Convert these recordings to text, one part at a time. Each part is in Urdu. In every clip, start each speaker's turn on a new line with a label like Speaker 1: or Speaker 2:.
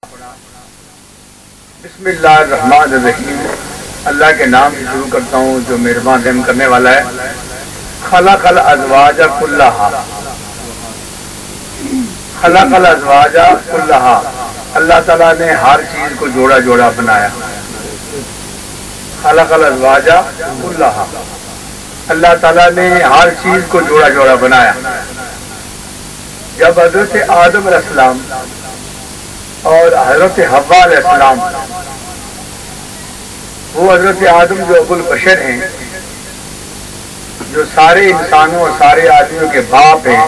Speaker 1: بسم اللہ الرحمن الرحیم، اللہ کے نام سے شروع کرتا ہوں جو مہربان رحم کرنے والا ہے۔ خلق الازواج کلھا، خلق الازواج کلھا، اللہ تعالیٰ نے ہر چیز کو جوڑا جوڑا بنایا۔ خلق الازواج کلھا، اللہ تعالیٰ نے ہر چیز کو جوڑا جوڑا بنایا۔ جب حضرت آدم علیہ السلام اور حضرت حوا علیہ السلام، وہ حضرت آدم جو ابو البشر ہیں، جو سارے انسانوں اور سارے آدمیوں کے باپ ہیں،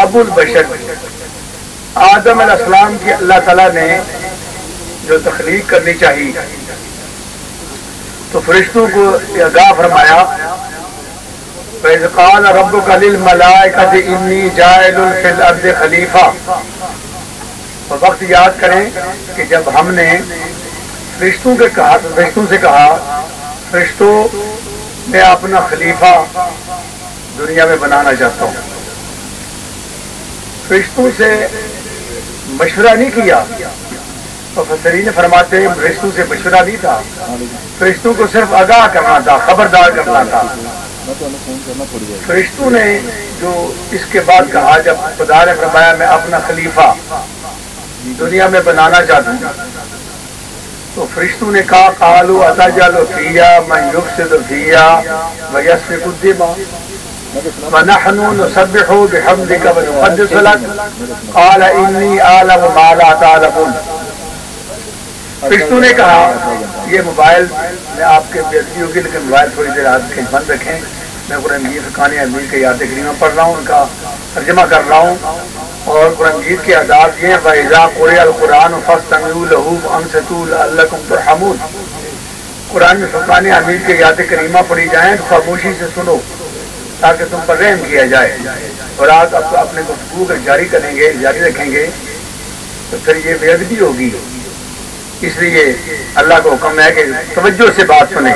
Speaker 1: ابو البشر آدم علیہ السلام کی اللہ تعالیٰ نے جو تخلیق کرنی چاہیے تو فرشتوں کو آگاہ فرمایا، وَإِذْ قَالَ رَبُّكَ لِلْمَلَائِكَةِ إِنِّي جَاعِلٌ فِي الْأَرْضِ خَلِيفَةً۔ اور وقت یاد کریں کہ جب ہم نے فرشتوں سے کہا فرشتوں میں اپنا خلیفہ دنیا میں بنانا چاہتا ہوں، فرشتوں سے مشورہ نہیں کیا۔ مفسرین فرماتے ہیں فرشتوں سے مشورہ نہیں تھا، فرشتوں کو صرف آگاہ کرنا تھا، خبردار کرنا تھا۔ فرشتوں نے جو اس کے بعد کہا، جب خدا نے فرمایا میں اپنا خلیفہ دنیا میں بنانا چاہتا ہوں، تو فرشتوں نے کہا قالوا اتجعل فیہا من یفسد فیہا ویسفک الدماء ونحن نسبح بحمدک ونقدس لک قال انی اعلم ما لا تعلمون۔ فرشتوں نے کہا یہ موبائل میں آپ کے بےعزتی ہوگی لیکن موبائل تھوڑی دیر آپ کے بند رکھیں، میں قرآن مجید فقان امیر کے آیات کریمہ پڑھ رہا ہوں، ان کا ترجمہ کر رہا ہوں، اور قرآن مجید کے آداب یہ ہیں وَإِذَا قُرِئَ الْقُرْآنُ فَاسْتَمِعُوا لَهُ وَأَنصِتُوا لَعَلَّكُمْ تُرْحَمُونَ۔ قرآن میں فقان امیر کے آیات کریمہ پڑھی جائیں تو خاموشی سے سنو تاکہ تم پر رحم کیا جائے، اور آپ اپنے گفتگو کو جاری کریں گے، جاری رکھیں گے تو پھر یہ بے ادبی ہوگی۔ اس لیے اللہ کا حکم ہے کہ توجہ سے بات سنیں۔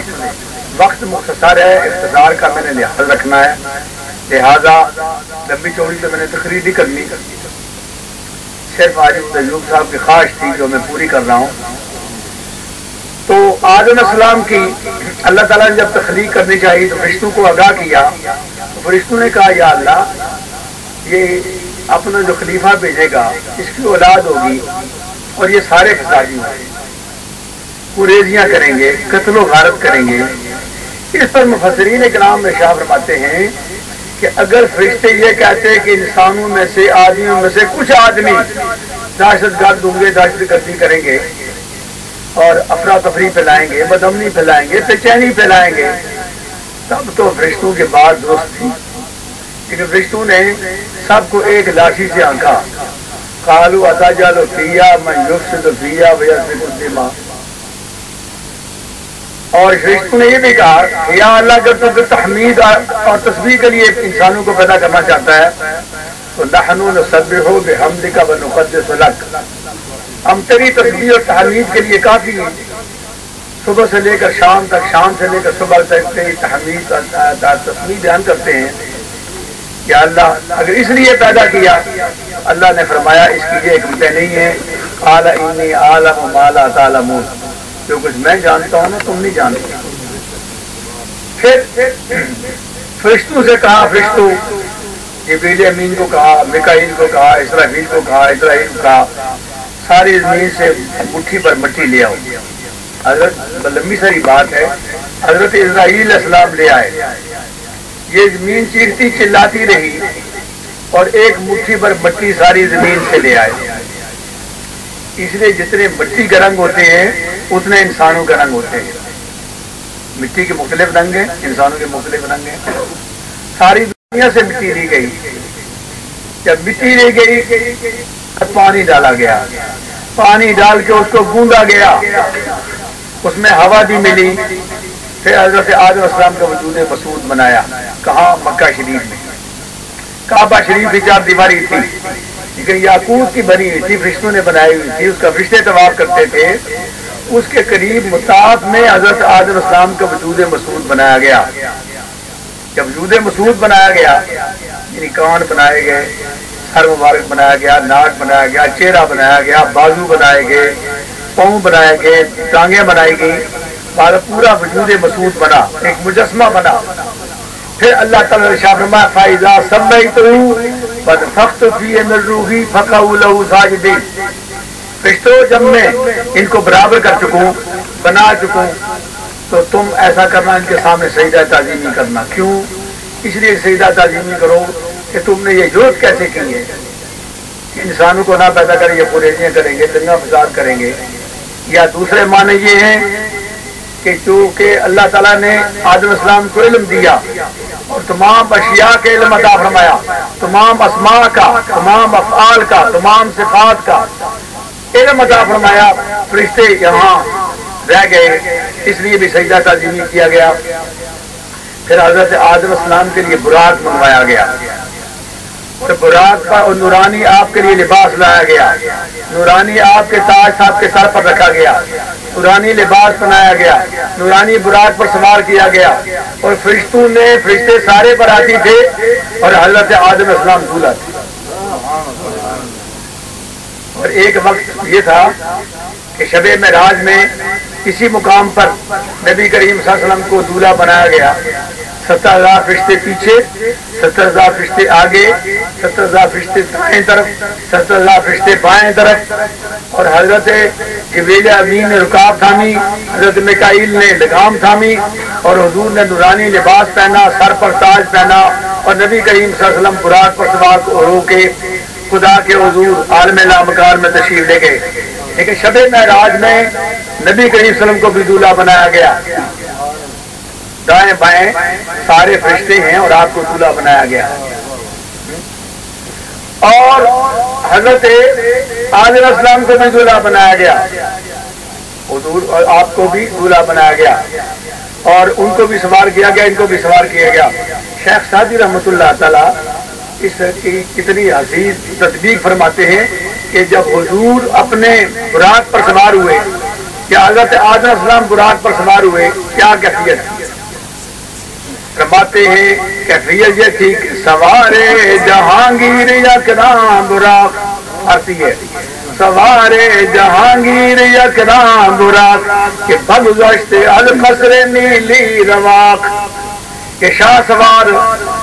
Speaker 1: وقت مختصر ہے، اختصار کا میں نے لحاظ رکھنا ہے، لہذا لمبی چوڑی تو میں نے تقریر نہیں کرنی، صرف آج ایوب صاحب کی خواہش تھی جو میں پوری کر رہا ہوں۔ تو آدم علیہ السلام کی اللہ تعالیٰ نے جب تخلیق کرنی چاہیے تو فرشتوں کو آگاہ کیا، تو فرشتوں نے کہا یا اللہ یہ اپنا جو خلیفہ بھیجے گا اس کی اولاد ہوگی اور یہ سارے فسادی ہوں گے، قریزیاں کریں گے، قتل و غارت کریں گے۔ اس پر مفسرین کرام ارشاد فرماتے ہیں کہ اگر فرشتے یہ کہتے ہیں کہ انسانوں میں سے آدمیوں میں سے کچھ آدمی دہشت گرد ہوں گے، دہشت گردی کریں گے اور افراتفری پھیلائیں گے، بدامنی پھیلائیں گے، بے چینی پھیلائیں گے، تب تو فرشتوں کے بات درست تھی، لیکن فرشتوں نے سب کو ایک لاشی سے آنکھا، قالوا اتجعل فیہا من یفسد فیہا ویسفک الدماء۔ اور فرشتوں نے یہ بھی کہا یا اللہ اگر تو تحمید اور تسبیح کے لیے انسانوں کو پیدا کرنا چاہتا ہے تو نحن نسبح بحمدک ونقدس لک، ہم تیری تسبیح اور تحمید کے لیے کافی ہیں، صبح سے لے کر شام تک، شام سے لے کر صبح تک تیری تحمید اور تسبیح بیان کرتے ہیں۔ یا اللہ اگر اس لیے پیدا کیا، اللہ نے فرمایا اس کی یہ حکمتیں نہیں ہیں، قال انی اعلم ما لا تعلمون، جو کچھ میں جانتا ہوں نا تم نہیں جانتے۔ پھر فرشتوں سے کہا، فرشتوں جبریل امین کو کہا، میکائیل کو کہا، اسرافیل کو کہا، اسرائیل کو کہا ساری زمین سے مٹھی پر مٹی لے آؤ۔ حضرت لمبی ساری بات ہے، حضرت اسرائیل علیہ السلام لے آئے، یہ زمین چیختی چلاتی رہی اور ایک مٹھی پر مٹی ساری زمین سے لے آئے۔ اس لیے جتنے مٹی کے رنگ ہوتے ہیں اتنے انسانوں کے رنگ ہوتے ہیں، مٹی کے مختلف رنگ ہیں، انسانوں کے مختلف رنگ ہیں۔ ساری دنیا سے مٹی لی گئی، جب مٹی لی گئی پانی ڈالا گیا، پانی ڈال کے اس کو گوندا گیا، اس میں ہوا بھی ملی، پھر حضرت آدم علیہ السلام کا وجود مسعود بنایا۔ کہاں؟ مکہ شریف میں۔ کعبہ شریف کی چار دیواری تھی لیکن یاقوت کی بنی ہوئی تھی، فرشتوں نے بنائی ہوئی تھی، اس کا فرشتے طواف کرتے تھے، اس کے قریب مطاف میں حضرت آدم علیہ السلام کا وجود مسعود بنایا گیا۔ جب وجود مسعود بنایا گیا یعنی کان بنائے گئے، سر مبارک بنایا گیا، ناک بنایا گیا، چہرہ بنایا گیا، بازو بنائے گئے، پاؤں بنائے گئے، ٹانگیں بنائی گئی، پورا وجود مسعود بنا، ایک مجسمہ بنا۔ پھر اللہ تعالیٰ نے ارشاد فرمایا فَإِذَا سَمَّيْتُهُ فَنَفَخْتُ فِيهِ مِن رُوحِي فَقَعُوا لَهُ سَاجِدِينَ۔ فرشتوں جب میں ان کو برابر کر چکوں، بنا چکوں، تو تم ایسا کرنا ان کے سامنے سجدہ تعظیمی کرنا۔ کیوں؟ اس لیے سجدہ تعظیمی کرو کہ تم نے یہ جرت کیسے کی ہے کہ انسانوں کو نہ پیدا کریں، یہ قریشیاں کریں گے، دنگا فساد کریں گے۔ یا دوسرے معنی یہ ہیں کہ چونکہ اللہ تعالیٰ نے آدم السلام کو علم دیا اور تمام اشیاء کے علم عطا فرمایا، تمام اسماء کا، تمام افعال کا، تمام صفات کا علم عطا فرمایا، فرشتے یہاں رہ گئے، اس لیے بھی سجدہ تعظیمی کیا گیا۔ پھر حضرت آدم السلام کے لیے براق منگوایا گیا، تو براق کا اور نورانی آپ کے لیے لباس لایا گیا، نورانی آپ کے تاج صاحب کے سر پر رکھا گیا، نورانی لباس بنایا گیا، نورانی براق پر سوار کیا گیا، اور فرشتے سارے براتی تھے اور حضرت آدم السلام دولہا تھے۔ اور ایک وقت یہ تھا کہ شب معراج میں کسی مقام پر نبی کریم صلی اللہ علیہ وسلم کو دولہا بنایا گیا، 70,000 فرشتے پیچھے، 70,000 فرشتے آگے، 70,000 فرشتے دائیں طرف، 70,000 فرشتے بائیں طرف، اور حضرت جبریل امین نے رکاب تھامی، حضرت میکائیل نے لگام تھامی، اور حضور نے نورانی لباس پہنا، سر پر تاج پہنا، اور نبی کریم صلی اللہ علیہ وسلم براق پر سوار ہو کے خدا کے حضور عالم لامکان میں تشریف لے گئے۔ لیکن شب معراج میں نبی کریم صلی اللہ علیہ وسلم کو بھی دولہا بنایا گیا، دائیں بائیں سارے فرشتے ہیں اور آپ کو دولہا بنایا گیا، اور حضرت آدم السلام کو بھی دولہا بنایا گیا، حضور اور آپ کو بھی دولہا بنایا گیا، اور ان کو بھی سوار کیا گیا، ان کو بھی سوار کیا گیا۔ شیخ سعدی رحمۃ اللہ تعالی اس کی کتنی عزیز تطبیق فرماتے ہیں کہ جب حضور اپنے براق پر سوار ہوئے، یا حضرت آدم السلام براق پر سوار ہوئے، کیا کیفیت تھی؟ فرماتے ہیں کیفیت یہ تھی کہ سوارے جہانگیر یکرام براق آتی ہے، سوارے جہانگیر یکرام براق کہ بگذشت القصر نیلی رواق، کہ شاہ سوار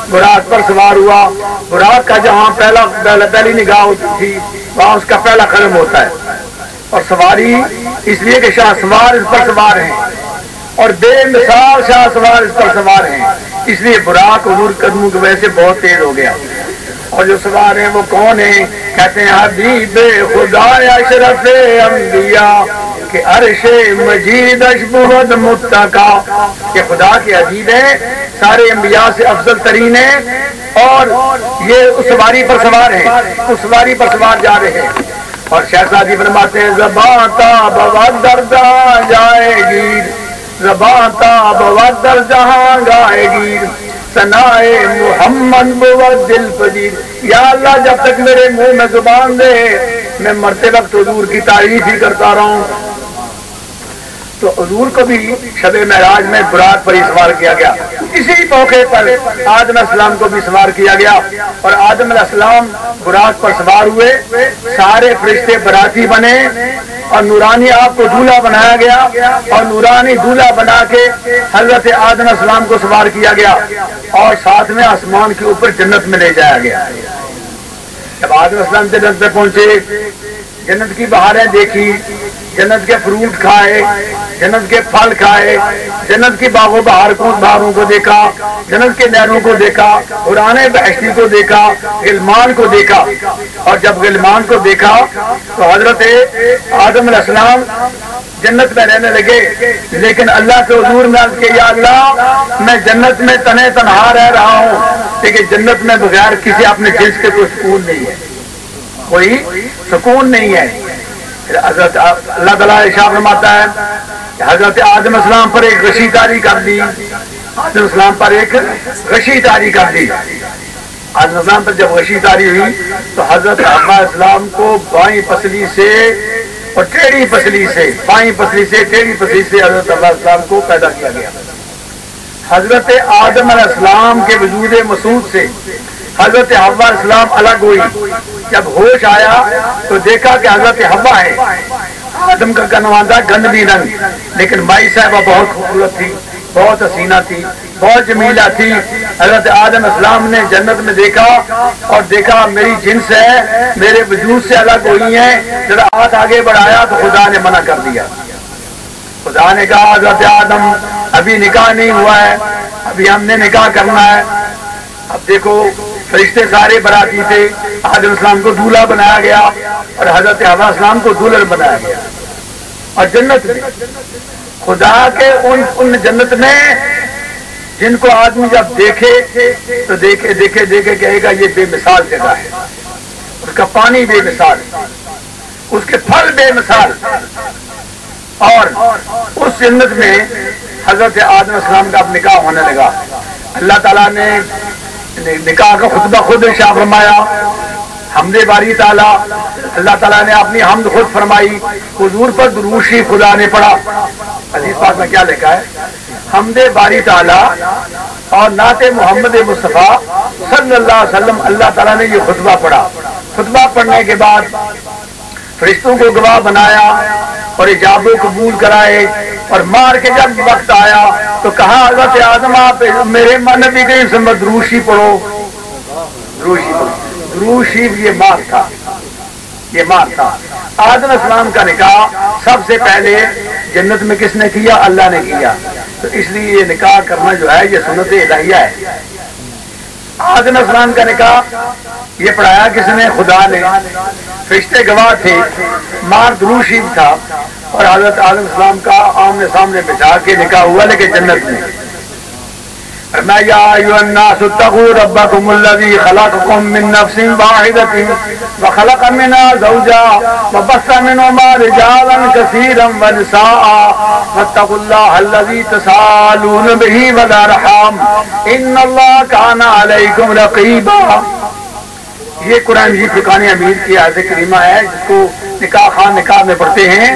Speaker 1: براق پر سوار ہوا، براق کا جہاں پہلی نگاہ ہوتی تھی وہاں اس کا پہلا قدم ہوتا ہے، اور سواری اس لیے کہ شاہ سوار اس پر سوار ہیں، اور بے مثال شاہ سوار اس پر سوار ہیں، اس لیے براق حضور قدموں کی وجہ سے بہت تیز ہو گیا۔ اور جو سوار ہیں وہ کون ہیں؟ کہتے ہیں حبیب خدا اشرف انبیاء کہ عرش مجید اشبہد متقا، کہ خدا کے حبیب ہیں، سارے انبیاء سے افضل ترین ہیں، اور یہ اس سواری پر سوار ہیں، اس سواری پر سوار جا رہے ہیں۔ اور شیخ سعدی فرماتے ہیں زباں تاب و درجہ جائے گی، زباں تاب و در جہاں گائے گی، ثنائے محمد بود دل پذیر۔ یا اللہ جب تک میرے منہ میں زبان دے میں مرتے وقت حضور کی تعریف ہی کرتا رہوں۔ تو حضور کو بھی شب معراج میں براق پر ہی سوار کیا گیا، اسی موقع پر آدم علیہ السلام کو بھی سوار کیا گیا، اور آدم علیہ السلام براق پر سوار ہوئے، سارے فرشتے براتی بنے، اور نورانی آپ کو دولہا بنایا گیا، اور نورانی دولہا بنا کے حضرت آدم علیہ السلام کو سوار کیا گیا، اور ساتھ میں آسمان کے اوپر جنت میں لے جایا گیا۔ جب آدم علیہ السلام جنت پہ پہنچے، جنت کی بہاریں دیکھی، جنت کے فروٹ کھائے، جنت کے پھل کھائے، جنت کی باغ و بہاروں کو دیکھا، جنت کے نہروں کو دیکھا، قرآن بہشتی کو دیکھا، غلمان کو دیکھا، اور جب غلمان کو دیکھا تو حضرت آدم علیہ السلام جنت میں رہنے لگے، لیکن اللہ کے حضور میں عرض کہ یا اللہ میں جنت میں تنہا تنہا رہ رہا ہوں، لیکن جنت میں بغیر کسی اپنے جنس کے کوئی سکون نہیں ہے، کوئی سکون نہیں ہے۔ حضرت اللہ تعالیٰ ارشاد فرماتا ہے کہ حضرت آدم السلام پر ایک غشی طاری کر دی، آدم السلام پر ایک غشی طاری کر دی۔ آدم السلام پر جب غشی طاری ہوئی تو حضرت حوا السلام کو بائیں پسلی سے اور ٹیڑھی پسلی سے، بائیں پسلی سے ٹیڑھی پسلی سے حضرت حوا السلام کو پیدا کیا گیا۔ حضرت آدم علیہ السلام کے وجود مسعود سے حضرت حوا علیہ السلام الگ ہوئی. جب ہوش آیا تو دیکھا کہ حضرت حوا ہے، آدم کا کنواندہ گندی رنگ، لیکن مائی صاحبہ بہت خوبصورت تھی، بہت حسینہ تھی، بہت جمیلہ تھی. حضرت آدم السلام نے جنت میں دیکھا اور دیکھا میری جنس ہے، میرے وجود سے الگ ہوئی ہیں. ذرا ہاتھ آگے بڑھایا تو خدا نے منع کر دیا. خدا نے کہا حضرت آدم ابھی نکاح نہیں ہوا ہے، ابھی ہم نے نکاح کرنا ہے. اب دیکھو فرشتے سارے براتی تھے، آدم السلام کو دولہا بنایا گیا اور حضرت حوا السلام کو دلہن بنایا گیا. اور جنت میں خدا کے ان جنت میں جن کو آدمی جب دیکھے تو دیکھے دیکھے دیکھے کہے گا یہ بے مثال جگہ ہے. اس کا پانی بے مثال، اس کے پھل بے مثال. اور اس جنت میں حضرت آدم السلام کا اب نکاح ہونے لگا. اللہ تعالیٰ نے نکاح کا خطبہ خود ارشاد فرمایا، حمد باری تعالیٰ. اللہ تعالیٰ نے اپنی حمد خود فرمائی، حضور پر درود شریف خدا نے پڑھا. حدیث پاک میں کیا لکھا ہے؟ حمد باری تعالیٰ اور نعت محمد مصطفیٰ صلی اللہ علیہ وسلم. اللہ تعالیٰ نے یہ خطبہ پڑھا. خطبہ پڑھنے کے بعد فرشتوں کو گواہ بنایا اور ایجاب و قبول کرائے. اور مار کے جب وقت آیا تو کہا حضرت آدم آپ میرے نبی کریم صلی اللہ علیہ وسلم درود شریف پڑھو. درود شریف پڑھو. درود شریف یہ مار تھا، یہ مار تھا. آدم السلام کا نکاح سب سے پہلے جنت میں کس نے کیا؟ اللہ نے کیا. تو اس لیے یہ نکاح کرنا جو ہے یہ سنت الہیہ ہے. آدم السلام کا نکاح یہ پڑھایا کس نے؟ خدا نے. فرشتے گواہ تھے، مار درود شریف تھا اور حضرت آدم السلام کا آمنے سامنے بچھا کے نکاح ہوا، لیکن جنت میں. فرمایا یا ایھا الناس اتقوا ربکم الذی خلقکم من نفس واحدۃ وخلق منها زوجها وبث منهما رجالا كثيرا ونساء واتقوا الله الذی تساءلون به والارحام ان اللہ کان علیکم رقیبا. یہ قرآن مجید فرقان حمید کی آیت کریمہ ہے جس کو نکاح خان نکاح میں پڑھتے ہیں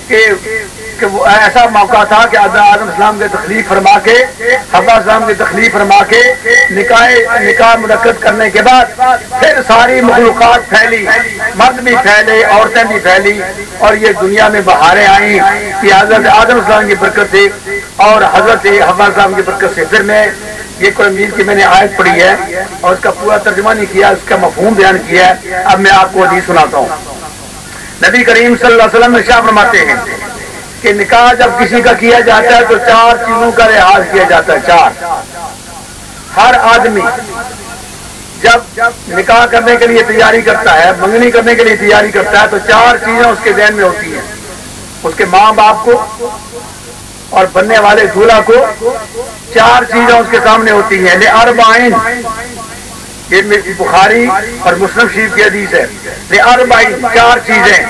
Speaker 1: کہ وہ ایسا موقع تھا کہ آدم السلام کے تخلیق فرما کے حوا السلام کی تخلیق فرما کے نکاح منعقد کرنے کے بعد پھر ساری مخلوقات پھیلی، مرد بھی پھیلے، عورتیں بھی پھیلی اور یہ دنیا میں بہاریں آئیں. یہ حضرت آدم السلام کی برکت سے اور حضرت حوا السلام کی برکت سے. پھر میں یہ قرآن مجید کی میں نے آیت پڑھی ہے اور اس کا پورا ترجمہ نہیں کیا، اس کا مفہوم بیان کیا ہے. اب میں آپ کو حدیث سناتا ہوں. نبی کریم صلی اللہ علیہ وسلم ارشاد فرماتے ہیں کہ نکاح جب کسی کا کیا جاتا ہے تو 4 چیزوں کا لحاظ کیا جاتا ہے. 4. ہر آدمی جب نکاح کرنے کے لیے تیاری کرتا ہے، منگنی کرنے کے لیے تیاری کرتا ہے تو 4 چیزیں اس کے ذہن میں ہوتی ہیں. اس کے ماں باپ کو اور بننے والے دولہا کو 4 چیزیں اس کے سامنے ہوتی ہیں. لِأَرْبَعِينَ، یہ بخاری اور مسلم شریف کی حدیث ہے. لِأَرْبَعِينَ 4 چیزیں،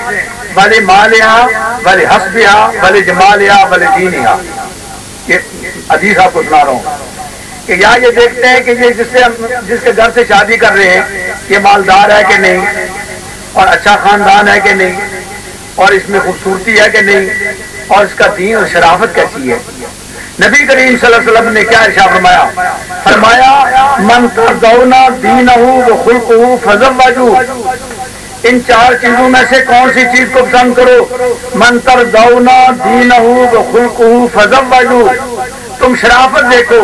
Speaker 1: وَلِمَالِهَا وَلِحَسْبِهَا وَلِجَمَالِهَا وَلِدِينِهَا. یہ حدیث آپ کو سنا رہا ہوں کہ یا یہ دیکھتے ہیں کہ یہ جس کے گھر سے شادی کر رہے ہیں یہ مالدار ہے کہ نہیں اور اچھا خاندان ہے کہ نہیں اور اس میں خوبصورتی ہے کہ نہیں اور اس کا دین اور شرافت کیسی ہے. نبی کریم صلی اللہ علیہ وسلم نے کیا ارشاد فرمایا؟ فرمایا من ترضون دینہ وخلقہ فزوجوہ. ان 4 چیزوں میں سے کون سی چیز کو پسند کرو؟ من ترضون دینہ وخلقہ فزوجوہ. تم شرافت دیکھو،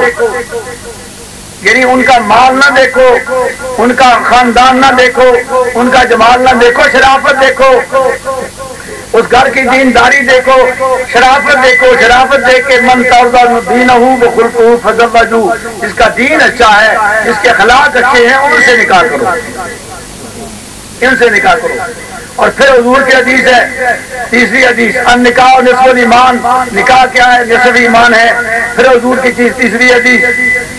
Speaker 1: یعنی ان کا مال نہ دیکھو، ان کا خاندان نہ دیکھو، ان کا جمال نہ دیکھو، شرافت دیکھو. اس گھر کی دینداری دیکھو، شرافت دیکھو. شرافت دیکھ کے من ترضون دینہ وخلقہ فزوجوہ. جس کا دین اچھا ہے، جس کے اخلاق اچھے ہیں، ان سے نکاح کرو، ان سے نکاح کرو. اور پھر حضور کی حدیث ہے، تیسری حدیث، النکاح نصف الایمان. نکاح کیا ہے؟ نصف ایمان ہے. پھر حضور کی تیسری حدیث،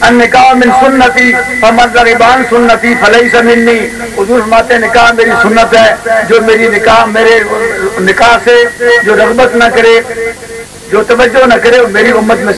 Speaker 1: النکاح من سنتی فمن رغب عن سنتی فلیس منی. حضور فرماتے ہیں نکاح میری سنت ہے، جو میری میرے نکاح سے جو رغبت نہ کرے، جو توجہ نہ کرے، وہ میری امت میں